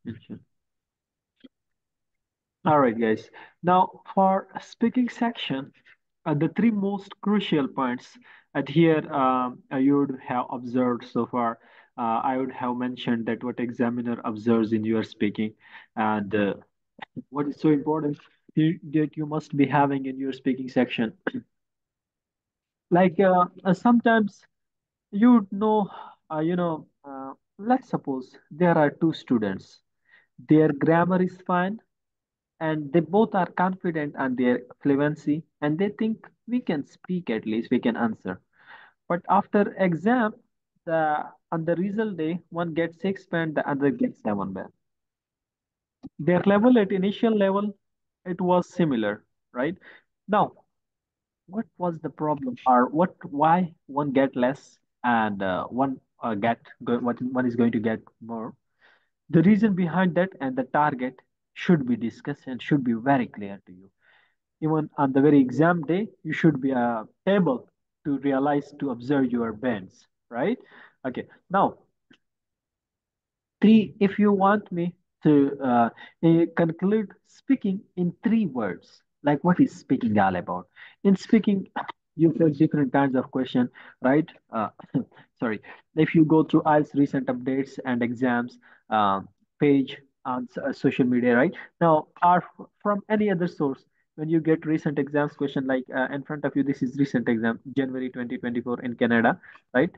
Okay. All right, guys. Now, for speaking section, the three most crucial points at here you would have observed so far. I would have mentioned that what examiner observes in your speaking, and what is so important that you must be having in your speaking section. Like sometimes you would know, let's suppose there are two students. Their grammar is fine, and they both are confident on their fluency, and they think we can speak, at least we can answer. But after exam, the on the result day, one gets 6 band, the other gets 7 band. Their level at initial level, it was similar, right? Now, what was the problem, or why one get less and what one is going to get more? The reason behind that and the target should be discussed and should be very clear to you. Even on the very exam day, you should be able to realize to observe your bands, right? Okay. Now, three, if you want me to conclude speaking in 3 words, like what is speaking all about? In speaking, you face different kinds of question, right? Sorry. If you go through IELTS recent updates and exams page on social media, right? Now, or from any other source, when you get recent exams question like in front of you, this is recent exam, January 2024 in Canada, right?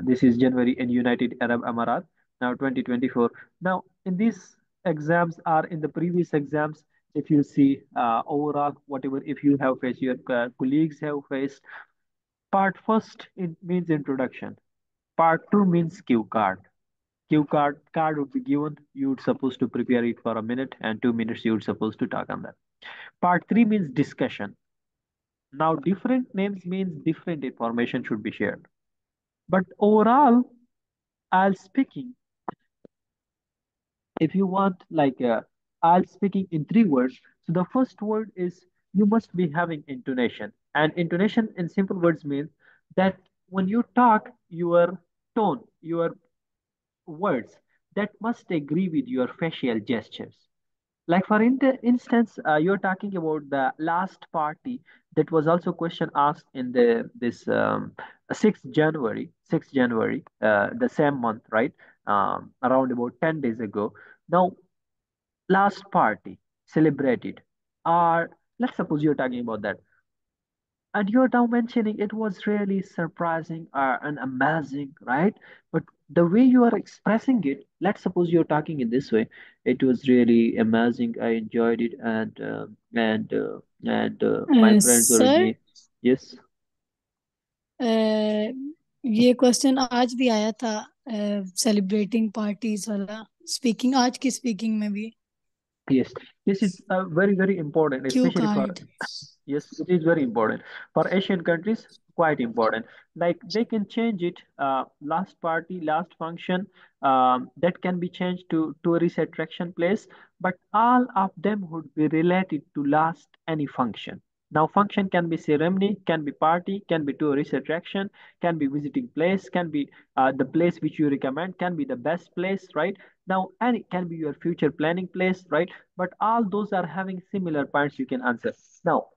This is January in United Arab Emirates, now 2024. Now in these exams or in the previous exams, if you see overall whatever, if you have faced, your colleagues have faced, part first it means introduction, part two means cue card would be given, you would supposed to prepare it for a minute, and 2 minutes you would supposed to talk on that. Part three means discussion. Now different names means different information should be shared, but overall, I'll speaking, if you want like I'll speaking in 3 words. So the first word is you must be having intonation. And intonation in simple words means that when you talk, your tone, your words, that must agree with your facial gestures. Like for instance, you're talking about the last party, that was also question asked in the this 6th January, the same month, right? Around about 10 days ago. Now, last party celebrated, or let's suppose you're talking about that, and you're now mentioning it was really surprising and amazing, right? But the way you are expressing it, let's suppose you're talking in this way, it was really amazing, I enjoyed it, and my friends were with sir me. Yes. ये question आज भी आया था celebrating parties वाला speaking आज की speaking में भी Yes, this is very, very important, Q especially for, card yes, it is very important for Asian countries. Quite important. Like they can change it. Last party, last function. That can be changed to tourist attraction place, but all of them would be related to last any function. Now, function can be ceremony, can be party, can be tourist attraction, can be visiting place, can be the place which you recommend, can be the best place, right? Now, and it can be your future planning place, right? But all those are having similar points you can answer. Now,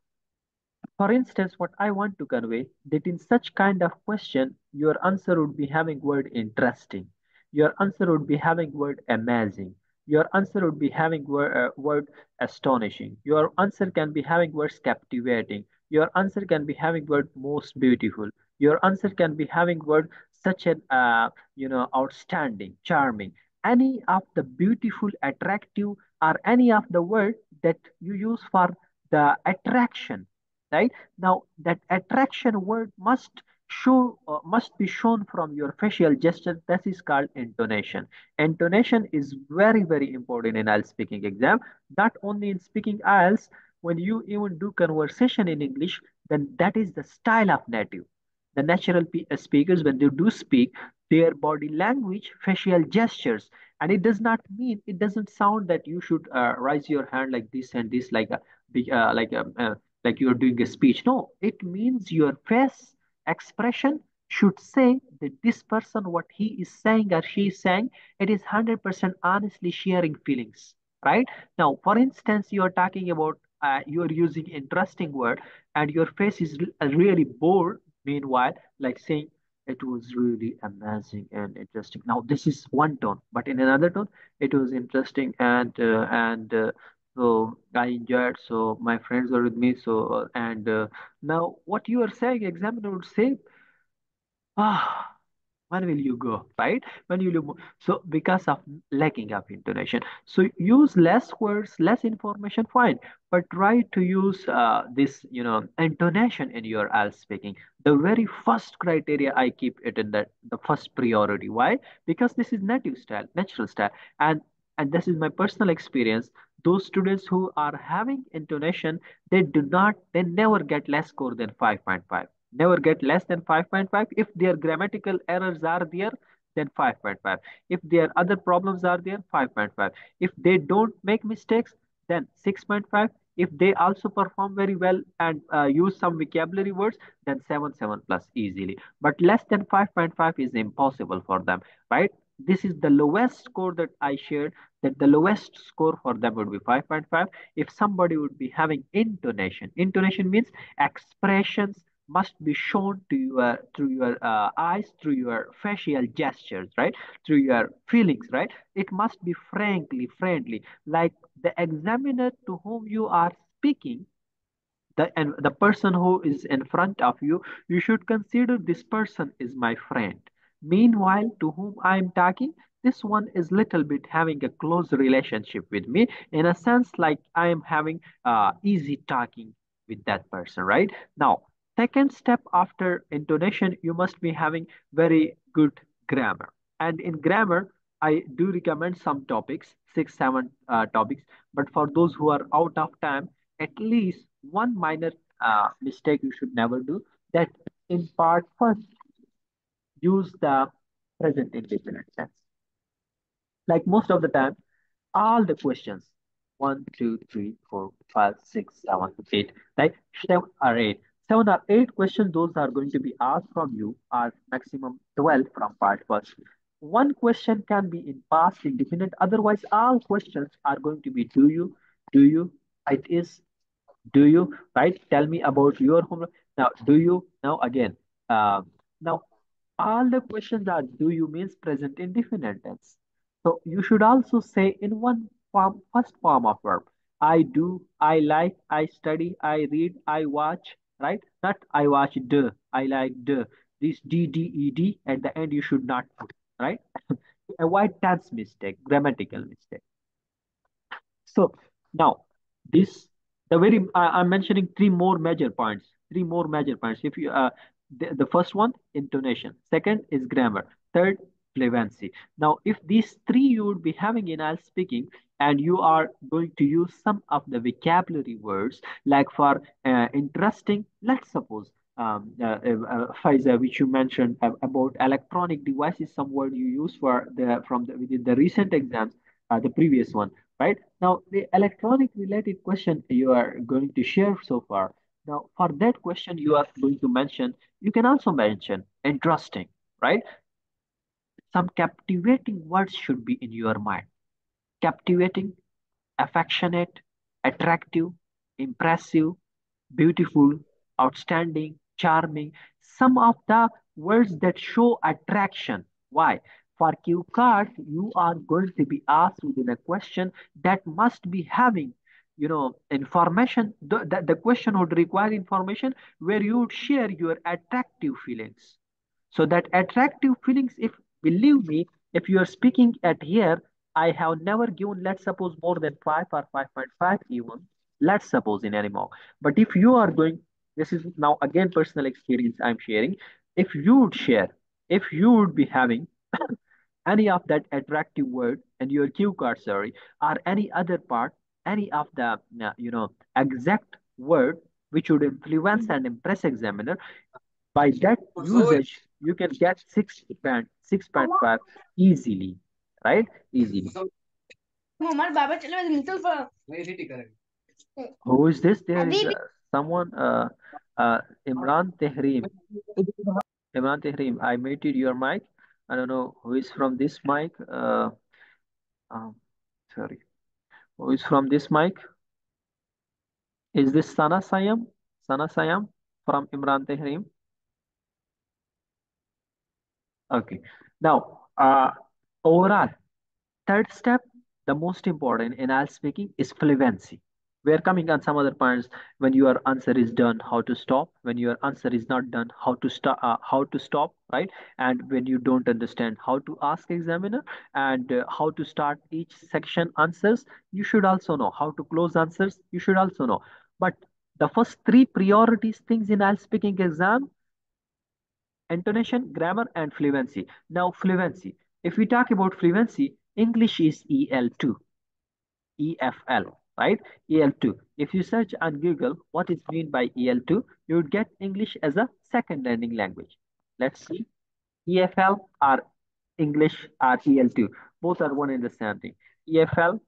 for instance, what I want to convey that in such kind of question, your answer would be having word interesting. Your answer would be having word amazing. Your answer would be having word astonishing. Your answer can be having words captivating. Your answer can be having word most beautiful. Your answer can be having word such an outstanding, charming. Any of the beautiful, attractive, or any of the word that you use for the attraction, right? Now that attraction word must be shown from your facial gesture. That is called intonation. Intonation is very, very important in IELTS speaking exam. Not only in speaking IELTS, when you even do conversation in English, then that is the style of native. The natural speakers, when they do speak, their body language, facial gestures, and it does not mean, it doesn't sound that you should raise your hand like this and this, like a big like you're doing a speech. No, it means your face expression should say that this person, what he is saying or she is saying, it is 100% honestly sharing feelings, right? Now, for instance, you are talking about, you are using interesting word and your face is really bored. Meanwhile, like saying, it was really amazing and interesting. Now, this is one tone, but in another tone, it was interesting and so I enjoyed. So my friends were with me. So and now, what you are saying, examiner would say, ah, when will you go, right? When will you move? So because of lacking of intonation, so use less words, less information, fine, but try to use this, intonation in your IELTS speaking. The very first criteria, I keep it in the first priority. Why? Because this is native style, natural style, and this is my personal experience. Those students who are having intonation, they never get less score than 5.5, never get less than 5.5. If their grammatical errors are there, then 5.5. If their other problems are there, 5.5. If they don't make mistakes, then 6.5. If they also perform very well and use some vocabulary words, then 7 plus easily. But less than 5.5 is impossible for them, right? This is the lowest score that I shared, that the lowest score for them would be 5.5. If somebody would be having intonation means expressions must be shown to your through your eyes, through your facial gestures, right? Through your feelings, right? It must be frankly friendly, like the examiner to whom you are speaking, the person who is in front of you, you should consider this person is my friend. Meanwhile, to whom I am talking, this one is little bit having a close relationship with me, in a sense like I am having easy talking with that person, right? Now, second step after intonation, you must be having very good grammar. And in grammar, I do recommend some topics, six, seven topics. But for those who are out of time, at least one minor mistake you should never do, that in part first, use the present indefinite tense. Like most of the time, all the questions, one, two, three, four, five, six, seven, eight, right? Seven or eight questions, those are going to be asked from you, are maximum 12 from part first. One question can be in past indefinite, otherwise, all questions are going to be do you, it is, do you, right? Tell me about your homework. Now, do you, now again, now all the questions are do you means present indefinite tense. So you should also say in one form, first form of verb. I do, I like, I study, I read, I watch, right? Not I watch the, I like the. This D at the end you should not put, right? Avoid tense mistake, grammatical mistake. So now this the very I'm mentioning three more major points. Three more major points. If you the first one intonation, second is grammar, third fluency. Now if these three you would be having in IELTS speaking, and you are going to use some of the vocabulary words like for interesting. Let's suppose Faiza, which you mentioned about electronic devices, some word you use for the from the within the recent exams, the previous one, right? Now, the electronic related question you are going to share so far. Now, for that question, you are going to mention, you can also mention interesting, right? Some captivating words should be in your mind. Captivating, affectionate, attractive, impressive, beautiful, outstanding, charming, some of the words that show attraction. Why? For cue cards, you are going to be asked within a question that must be having, information. The question would require information where you would share your attractive feelings. So that attractive feelings, if believe me, if you are speaking at here, I have never given, let's suppose, more than 5 or 5.5 even. Let's suppose in any mock. But if you are going, this is now again personal experience I'm sharing. If you would share, if you would be having any of that attractive word and your cue card, sorry, or any other part, any of the exact word which would influence and impress examiner, by that usage, you can get 6.5 easily, right? Easily. Who is this? There is someone, Imran Tehreem. Imran Tehreem, I muted your mic. I don't know who is from this mic. Um, Sorry. Who is from this mic? Is this Sana Sayam? Sana Sayam from Imran Tehreem? Okay. Now, overall, third step, the most important in IELTS speaking is fluency. We are coming on some other points. When your answer is done, how to stop. When your answer is not done, how to stop. How to stop, right? And when you don't understand, how to ask examiner, and how to start each section answers. You should also know how to close answers. You should also know. But the first three priorities things in IELTS speaking exam: intonation, grammar, and fluency. Now, fluency. If we talk about fluency, English is EL2, EFL, right? EL2. If you search on Google what is mean by EL2, you would get English as a second learning language. Let's see. EFL or English or EL2. Both are one and the same thing. EFL,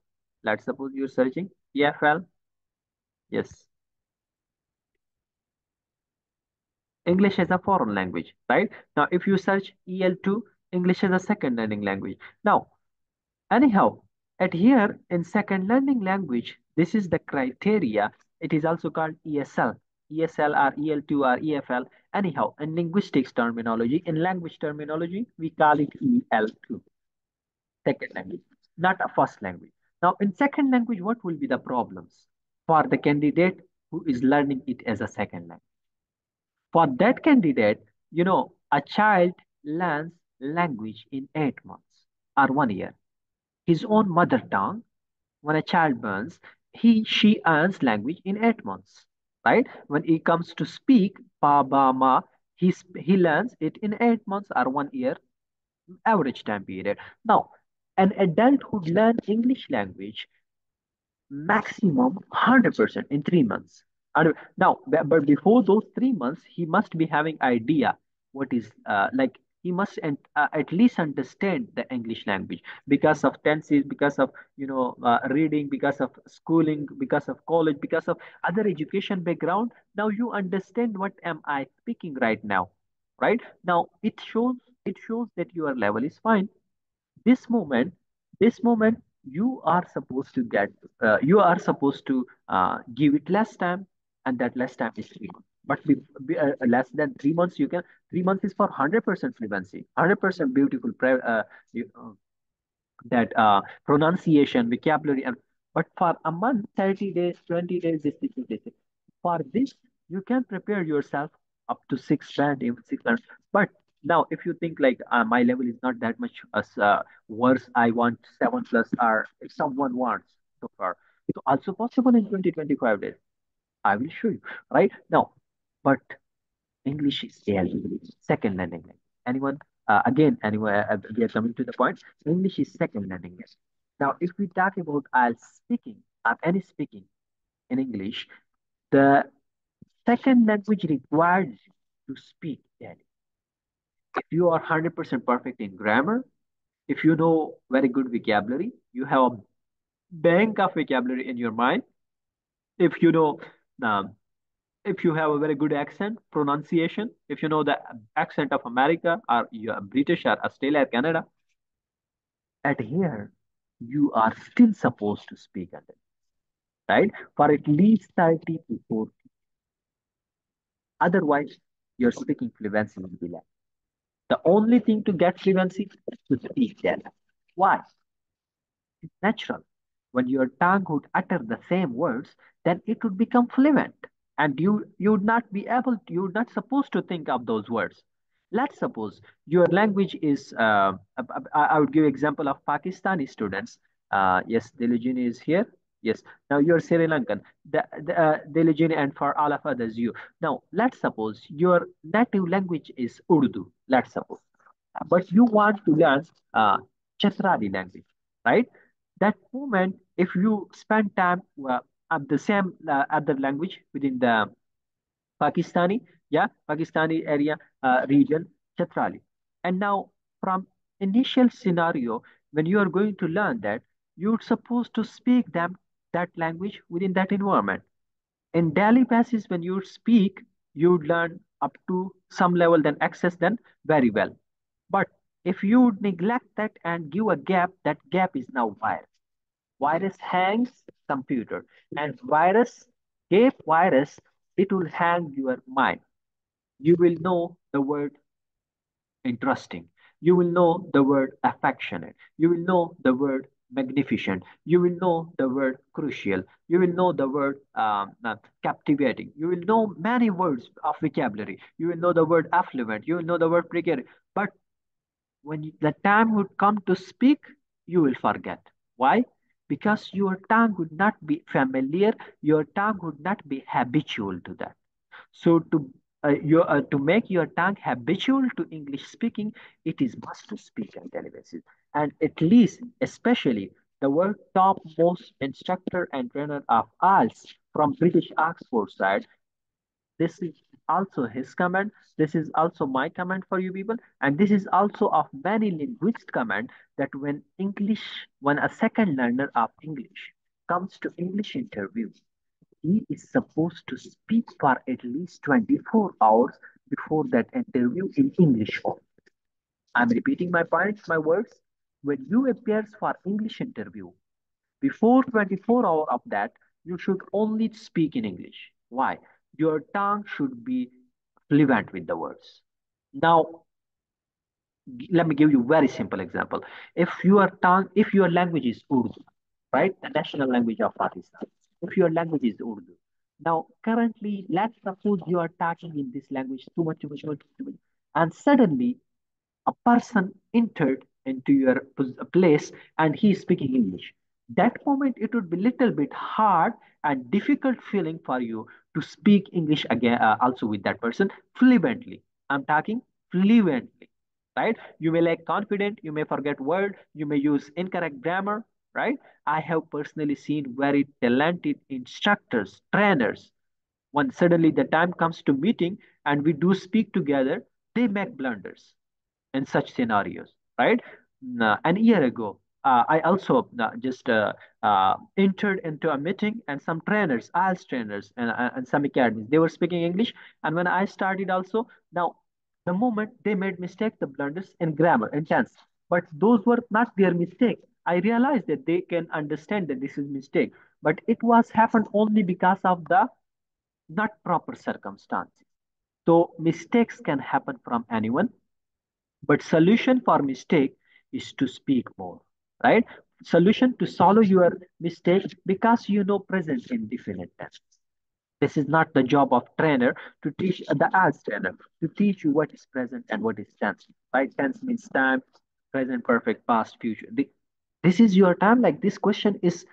let's suppose you're searching EFL. Yes. English as a foreign language, right? Now, if you search EL2, English as a second learning language. Now, anyhow, at here in second learning language, this is the criteria. It is also called ESL, ESL or EL2 or EFL. Anyhow, in linguistics terminology, in language terminology, we call it EL2, second language, not a first language. Now, in second language, what will be the problems for the candidate who is learning it as a second language? For that candidate, a child learns language in 8 months or 1 year. His own mother tongue, when a child learns, she earns language in 8 months, right? When he comes to speak pa ba ma, he learns it in 8 months or 1 year average time period. Now, an adult who learn English language maximum 100% in 3 months. Now, but before those 3 months, he must be having idea what is like he must at least understand the English language because of tenses, because of reading, because of schooling, because of college, because of other education background. Now you understand what am I speaking right now, right? Now it shows that your level is fine. This moment this moment you are supposed to give it less time, and that less time is 3 months. But less than 3 months, you can. 3 months is for 100% fluency, 100% beautiful that pronunciation, vocabulary, and but for a month, 30 days, 20 days, this. For this, you can prepare yourself up to 6 band, even 6 band. But now, if you think like my level is not that much as worse, I want 7 plus, or if someone wants so far, it's also possible in 20-25 days. I will show you right now. But English is ALE, second learning language. Anyone? Again, anyway, we are coming to the point. English is second learning language. Now, if we talk about IELTS speaking, any speaking in English, the second language requires you to speak daily. If you are 100% perfect in grammar, if you know very good vocabulary, you have a bank of vocabulary in your mind. If you know um, if you have a very good accent, pronunciation, if you know the accent of America or you are British or Australia or Canada, at here you are still supposed to speak under, right? For at least 30 to 40. Otherwise, your speaking fluency will be less. The only thing to get fluency is to speak that. Why? It's natural. When your tongue would utter the same words, then it would become fluent. And you would not be able to, you would not supposed to think of those words. Let's suppose your language is, I would give example of Pakistani students. Yes, Diligini is here. Yes. Now you're Sri Lankan. Diligini, and for all of others, you. Now, let's suppose your native language is Urdu. Let's suppose. But you want to learn Chetrali language, right? That moment, if you spend time at the same other language within the Pakistani area region, Chetrali. And now, from initial scenario, when you are going to learn that, you're supposed to speak them that language within that environment. In daily basis, when you speak, you'd learn up to some level, then access then very well. But if you neglect that and give a gap, that gap is now virus. Virus hangs computer, and virus, gap virus, it will hang your mind. You will know the word interesting. You will know the word affectionate. You will know the word magnificent. You will know the word crucial. You will know the word captivating. You will know many words of vocabulary. You will know the word affluent. You will know the word precarious. But when the time would come to speak, you will forget. Why? Because your tongue would not be familiar, your tongue would not be habitual to that. So to make your tongue habitual to English speaking, it is must to speak on daily basis. And at least, especially the world top most instructor and trainer of IELTS from British Oxford side, this is also his comment. This is also my comment for you people. And this is also of many linguist comment that when a second learner of English comes to English interview, he is supposed to speak for at least 24 hours before that interview in English only. I'm repeating my points, my words. When you appears for English interview, before 24 hours of that, you should only speak in English. Why? Your tongue should be fluent with the words. Now, let me give you a very simple example. If your language is Urdu, right, the national language of Pakistan, if your language is Urdu, now currently, let's suppose you are talking in this language too much, and suddenly a person entered into your place and he is speaking English. That moment, it would be little bit hard and difficult feeling for you to speak English again, also with that person fluently. I'm talking fluently, right? You may lack confidence, you may forget word, you may use incorrect grammar, right? I have personally seen very talented instructors, trainers. When suddenly the time comes to meeting and we do speak together, they make blunders in such scenarios, right? An year ago, I also just entered into a meeting, and some trainers, IELTS trainers, and some academies, they were speaking English. And when I started also, now the moment they made mistake, the blunders in grammar and tense, but those were not their mistake. I realized that they can understand that this is mistake, but it was happened only because of the not proper circumstances. So mistakes can happen from anyone, but solution for mistake is to speak more, right? Solution to solve your mistake, because you know present indefinite tense. This is not the job of trainer to teach the as trainer to teach you what is present and what is tense, right? Tense means time, present perfect, past, future. This is your time. Like this question is,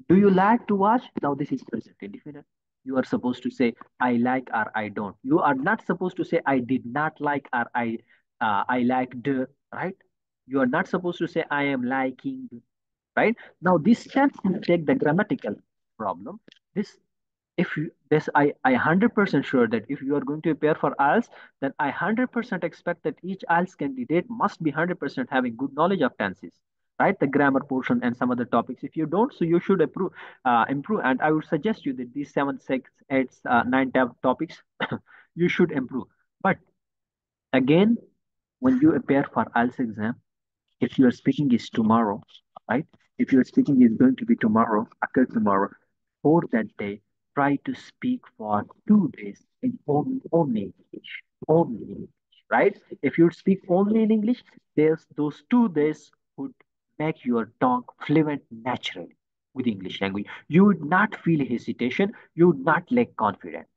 do you like to watch? Now this is present indefinite. You are supposed to say I like or I don't. You are not supposed to say I did not like or I liked, right? You are not supposed to say I am liking, right? Now this can take the grammatical problem. This if you this I 100% sure that if you are going to prepare for IELTS, then I 100% expect that each IELTS candidate must be 100% having good knowledge of tenses, right? The grammar portion and some other topics. If you don't, so you should improve. And I would suggest you that these 7, 6, 8, 9 topics you should improve. But again, when you appear for IELTS exam, if your speaking is tomorrow, right? If your speaking is going to be tomorrow, occur tomorrow, for that day, try to speak for 2 days in only English, only English, right? If you speak only in English, there's those 2 days would make your tongue fluent naturally with English language. You would not feel hesitation. You would not lack confidence,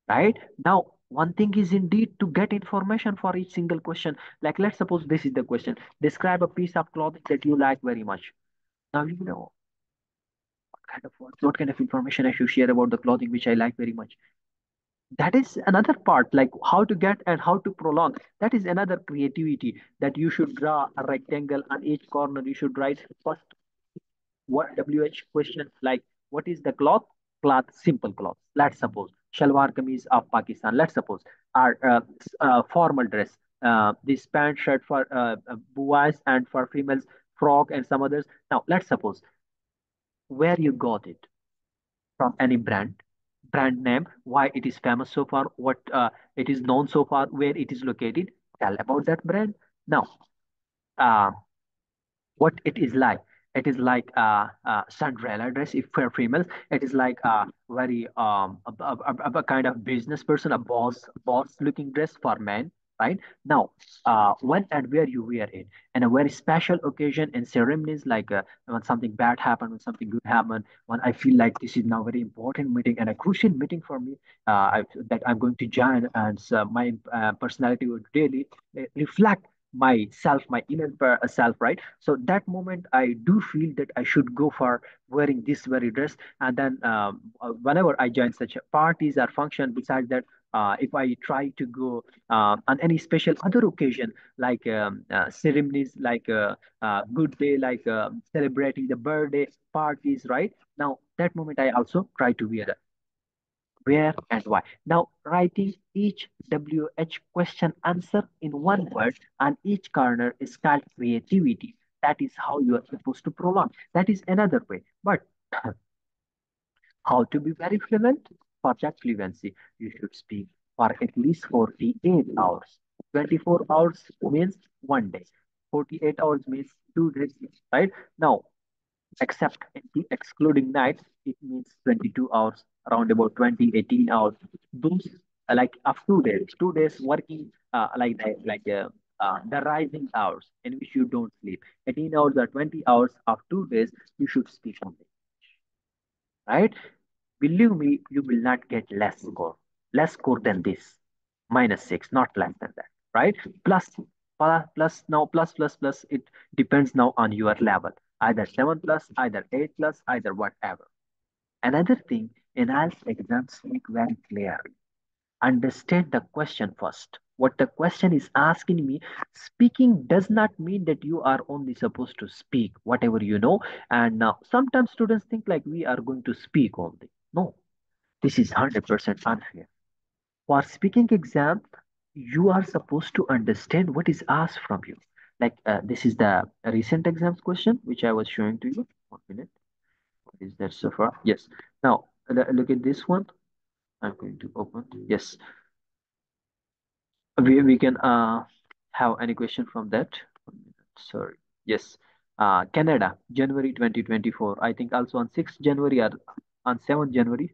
right? Now, one thing is indeed to get information for each single question. Like, let's suppose this is the question: describe a piece of clothing that you like very much. Now, you know what kind of information I should share about the clothing which I like very much. That is another part, like how to get and how to prolong. That is another creativity, that you should draw a rectangle on each corner. You should write first what WH question, like what is the cloth? Cloth, simple cloth. Let's suppose shalwar kameez of Pakistan. Let's suppose our formal dress. This pant shirt for boys and for females, frock and some others. Now let's suppose where you got it from any brand. brand name, why it is famous so far, what it is known so far, where it is located. Tell about that brand. Now, uh, what it is like. It is like Cinderella dress if for females. It is like a very a kind of business person, a boss looking dress for men. Right now, when and where you wear it, in a very special occasion and ceremonies like when something bad happened, when something good happened, when I feel like this is now very important meeting and a crucial meeting for me, that I'm going to join, and my personality would really reflect myself, my inner self, right? So that moment I do feel that I should go for wearing this very dress. And then whenever I join such parties or function, besides that, if I try to go on any special other occasion like ceremonies, like good day, like celebrating the birthday parties, right? Now that moment I also try to wear where and why. Now, writing each WH question answer in one word and each corner is called creativity. That is how you are supposed to prolong. That is another way. But how to be very fluent? For that fluency, you should speak for at least 48 hours. 24 hours means 1 day. 48 hours means 2 days, right? Now, except excluding nights, it means 22 hours, around about 20, 18 hours. Those like of 2 days, 2 days working the rising hours in which you don't sleep. 18 hours or 20 hours of 2 days, you should speak only, right? Believe me, you will not get less score than this. -6, not less than that, right? Plus now plus, it depends now on your level. Either 7 plus, either 8 plus, either whatever. Another thing, in IELTS exams make very clearly. Understand the question first. What the question is asking me, speaking does not mean that you are only supposed to speak whatever you know. And now sometimes students think like we are going to speak only. No, this is 100% unfair. For speaking exam, you are supposed to understand what is asked from you. Like this is the recent exams question which I was showing to you. 1 minute. What is that so far? Yes. Now look at this one. I'm going to open. Yes. We can have any question from that. 1 minute. Sorry. Yes. Canada, January 2024. I think also on 6th January or on 7th January,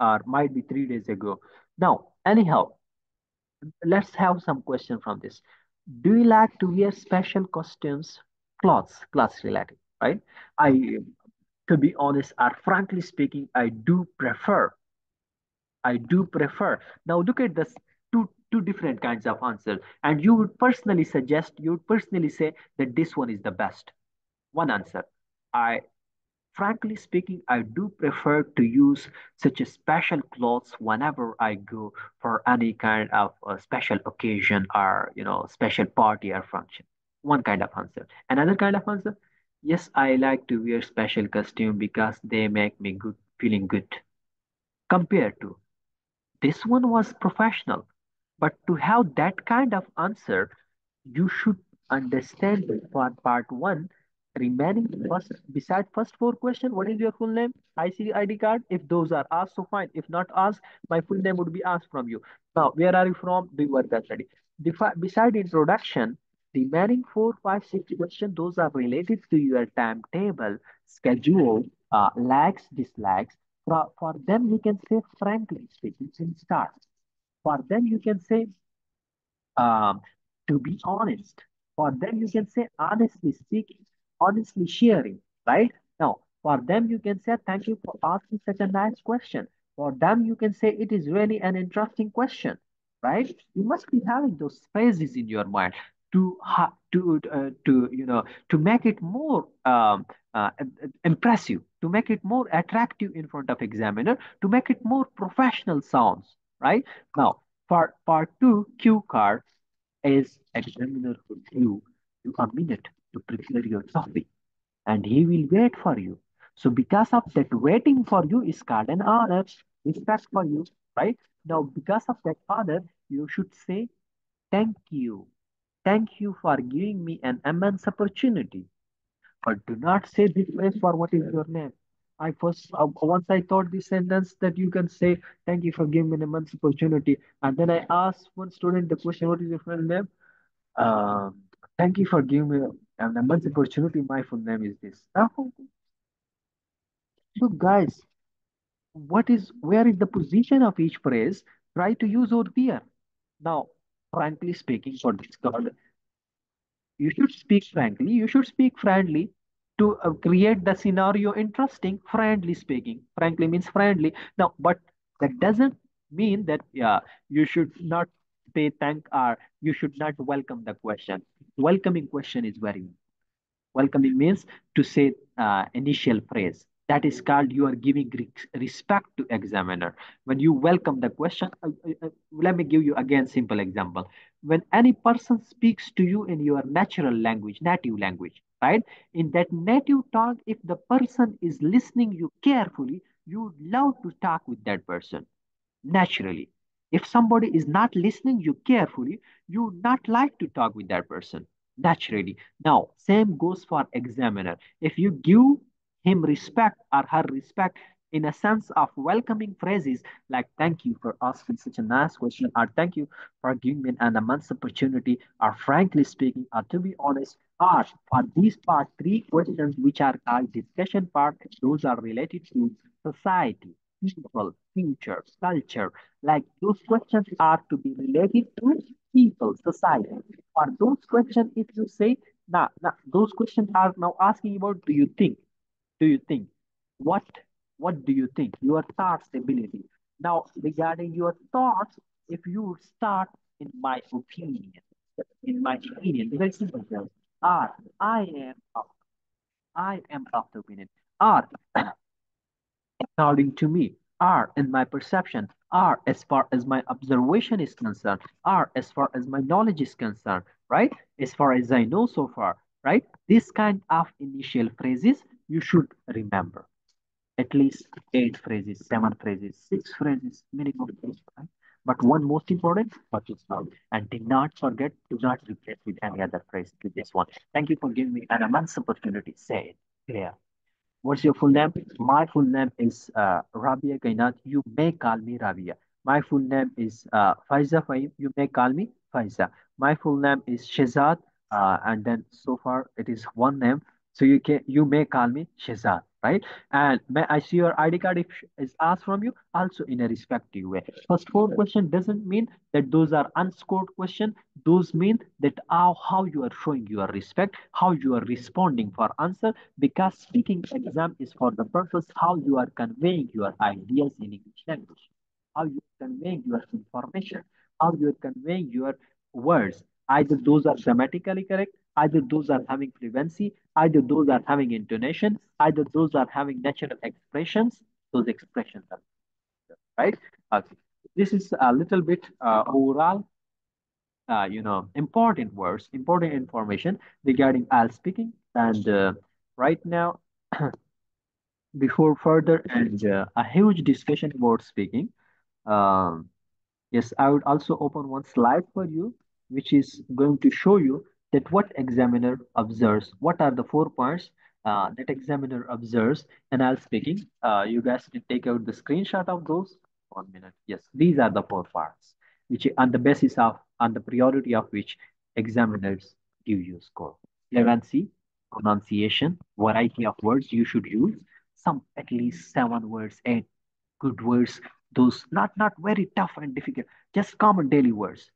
or might be 3 days ago. Now, anyhow, let's have some question from this. Do you like to wear special costumes, clothes, class related, right? I, to be honest, or frankly speaking, I do prefer. Now look at this two different kinds of answers, and you would personally say that this one is the best. One answer. I Frankly speaking, I do prefer to use such a special clothes whenever I go for any kind of special occasion or special party or function. One kind of answer. Another kind of answer. Yes, I like to wear special costume because they make me good, feeling good. Compared to this one was professional. But to have that kind of answer, you should understand that for part one, remaining first, beside first four question, what is your full name? IC ID card. If those are asked, so fine. If not asked, my full name would be asked from you. Now, where are you from? Do you work as study? Beside introduction, remaining 4, 5, 6 questions, those are related to your timetable, schedule, likes, dislikes. For them, you can say frankly speaking in start. For them, you can say um, to be honest. For them, you can say honestly speaking, honestly sharing, right? Now, for them, you can say thank you for asking such a nice question. For them, you can say it is really an interesting question, right? You must be having those phrases in your mind to make it more impressive, to make it more attractive in front of examiner, to make it more professional sounds, right? Now, for part two, cue card is examiner will give you a minute to prepare your topic and he will wait for you. So because of that waiting for you is called an honor, respect for you, right? Now because of that honor, you should say thank you. Thank you for giving me an immense opportunity. But do not say this phrase for what is your name. I first once I thought this sentence that you can say thank you for giving me an immense opportunity, and then I asked one student the question, what is your full name? Thank you for giving me an immense opportunity. My full name is this. Now, so guys, where is the position of each phrase? Try to use over there. Now, frankly speaking, for this God, you should speak frankly. You should speak friendly to create the scenario interesting. Friendly speaking. Frankly means friendly. Now, but that doesn't mean that yeah, you should not say thank or you should not welcome the question. Welcoming question is very welcoming means to say initial phrase. That is called you are giving respect to examiner. When you welcome the question, let me give you again simple example. When any person speaks to you in your natural language, native language, right? In that native talk, if the person is listening you carefully, you love to talk with that person naturally. If somebody is not listening you carefully, you not like to talk with that person naturally. Now, same goes for examiner. If you give him respect or her respect in a sense of welcoming phrases like thank you for asking such a nice question, or thank you for giving me an immense opportunity, or frankly speaking, or to be honest, or for these part three questions which are called discussion part, those are related to society, people, future, culture. Like those questions are to be related to people, society. Or those questions, if you say, those questions are now asking about do you think? Do you think? What what do you think? Your thoughts ability. Now, regarding your thoughts, if you start in my opinion, very simple terms, are I am of the opinion. Are according to me, are in my perception, are as far as my observation is concerned, are as far as my knowledge is concerned, right? As far as I know so far, right? This kind of initial phrases you should remember. At least eight phrases, seven phrases, six phrases, minimum, right? But one most important, what is not. And do not forget, do not replace with any other phrase with this one. Thank you for giving me an immense opportunity. Say it clear. What's your full name? My full name is Rabia Kainat. You may call me Rabia. My full name is Faiza Faim. You may call me Faiza. My full name is Shehzad, and then so far it is one name. So you may call me Shehzad, right? And may I see your ID card if is asked from you? Also in a respective way. First four question doesn't mean that those are unscored question. Those mean that how you are showing your respect, how you are responding for answer, because speaking exam is for the purpose how you are conveying your ideas in English language, how you are conveying your information, how you are conveying your words. Either those are grammatically correct, either those are having fluency, either those are having intonation, either those are having natural expressions. Those expressions are right. Okay. This is a little bit overall important words, important information regarding IELTS speaking. And right now, before further and a huge discussion about speaking, um, yes, I would also open one slide for you, which is going to show you that what examiner observes, what are the 4 points that examiner observes, and I'll speaking. You guys can take out the screenshot of those. 1 minute. Yes, these are the 4 parts, which on the basis of, on the priority of which examiners give you score. Fluency, pronunciation, variety of words you should use, some at least 7 words, 8 good words, those not very tough and difficult, just common daily words.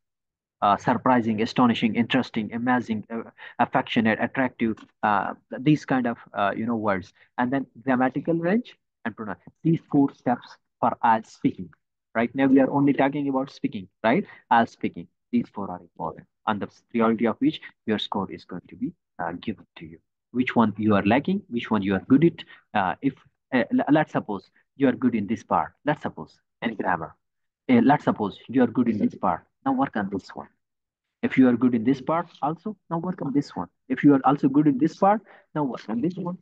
Surprising, astonishing, interesting, amazing, affectionate, attractive, these kind of words. And then grammatical range and pronoun. These 4 steps for IELTS speaking. Right now we are only talking about speaking, right? IELTS speaking. These 4 are important, and the priority of which your score is going to be given to you. Which one you are lacking, which one you are good at. If let's suppose you are good in this part. Let's suppose in grammar. Let's suppose you are good in this part. Now work on this one. If you are good in this part also, now work on this one. If you are also good in this part, now work on this one.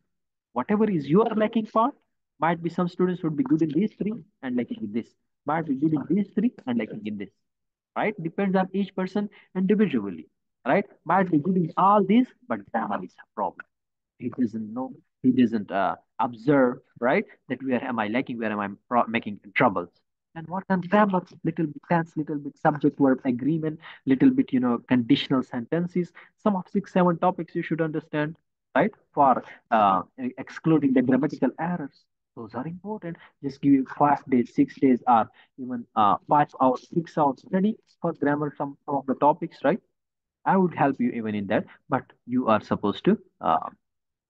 Whatever is your lacking part, might be some students would be good in these three and lacking in this. Might be good in these three and lacking in this. Right? Depends on each person individually. Right? Might be good in all these, but grammar is a problem. He doesn't know. He doesn't. observe, right? That where am I lacking, where am I making troubles. And what on grammar, little bit tense, little bit subject verb agreement, little bit, conditional sentences, some of 6 7 topics you should understand, right? For excluding the grammatical errors. Those are important. Just give you 5 days, 6 days, or even 5 hours, 6 hours study for grammar, some of the topics, right? I would help you even in that, but you are supposed to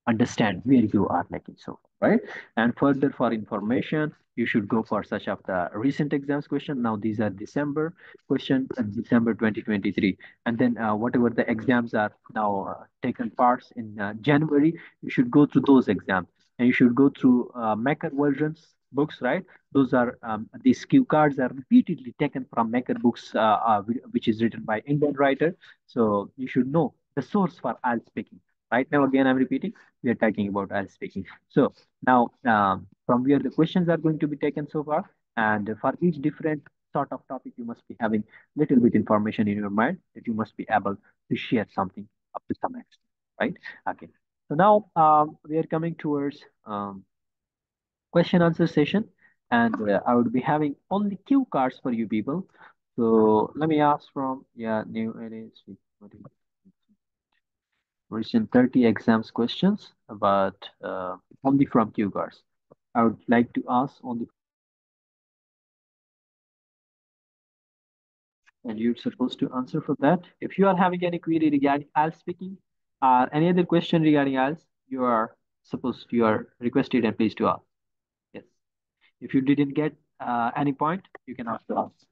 understand where you are lacking so far, right? And further for information, you should go for such of the recent exams question. Now these are December question, December 2023, and then whatever the exams are now taken parts in January, you should go through those exams, and you should go through Maker versions books, right? Those are these cue cards are repeatedly taken from Maker books, which is written by Indian writer. So you should know the source for IELTS speaking. Right now, again, I'm repeating, we are talking about IELTS speaking. So now, from where the questions are going to be taken so far, and for each different sort of topic, you must be having little bit information in your mind that you must be able to share something up to some extent, right? Okay. So now we are coming towards question answer session, and I would be having only cue cards for you people. So let me ask from new it is recent 30 exams questions, but only from cue cards. I would like to ask only, and you're supposed to answer for that. If you are having any query regarding IELTS speaking or any other question regarding IELTS, you are requested and pleased to ask. Yes. If you didn't get any point, you can ask to ask.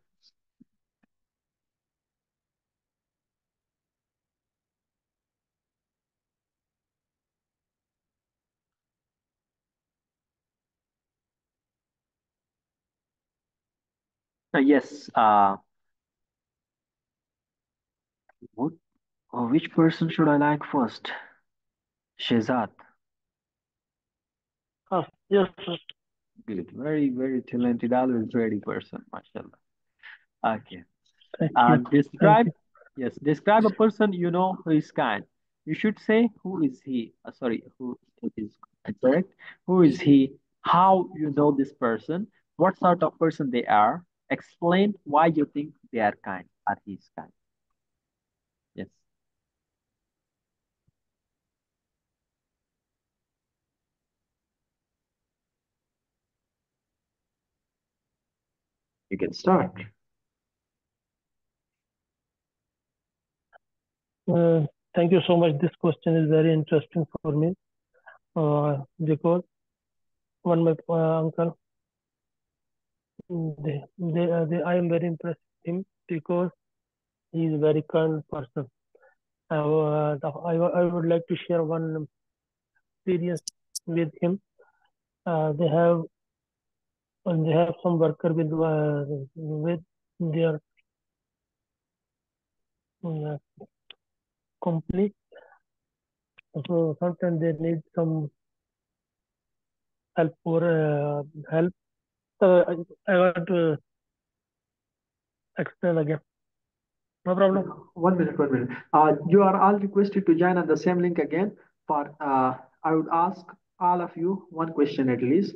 Yes. What, which person should I like first? Shehzad. Yes, sir. Good. Very, very talented, always ready person. MashaAllah. Okay. Thank you. Thank Describe, you. yes, describe a person you know who is kind. You should say who is he. Sorry, who is correct? Who is he? How you know this person? What sort of person they are? Explain why you think they are kind or he is kind. Yes, you can start. Thank you so much. This question is very interesting for me because one my uncle, I am very impressed with him because he is a very kind person. I would like to share one experience with him. They have some worker with their uh, company. So sometimes they need some help. So I want to explain again. No problem. 1 minute, 1 minute. You are all requested to join on the same link again. For I would ask all of you one question at least.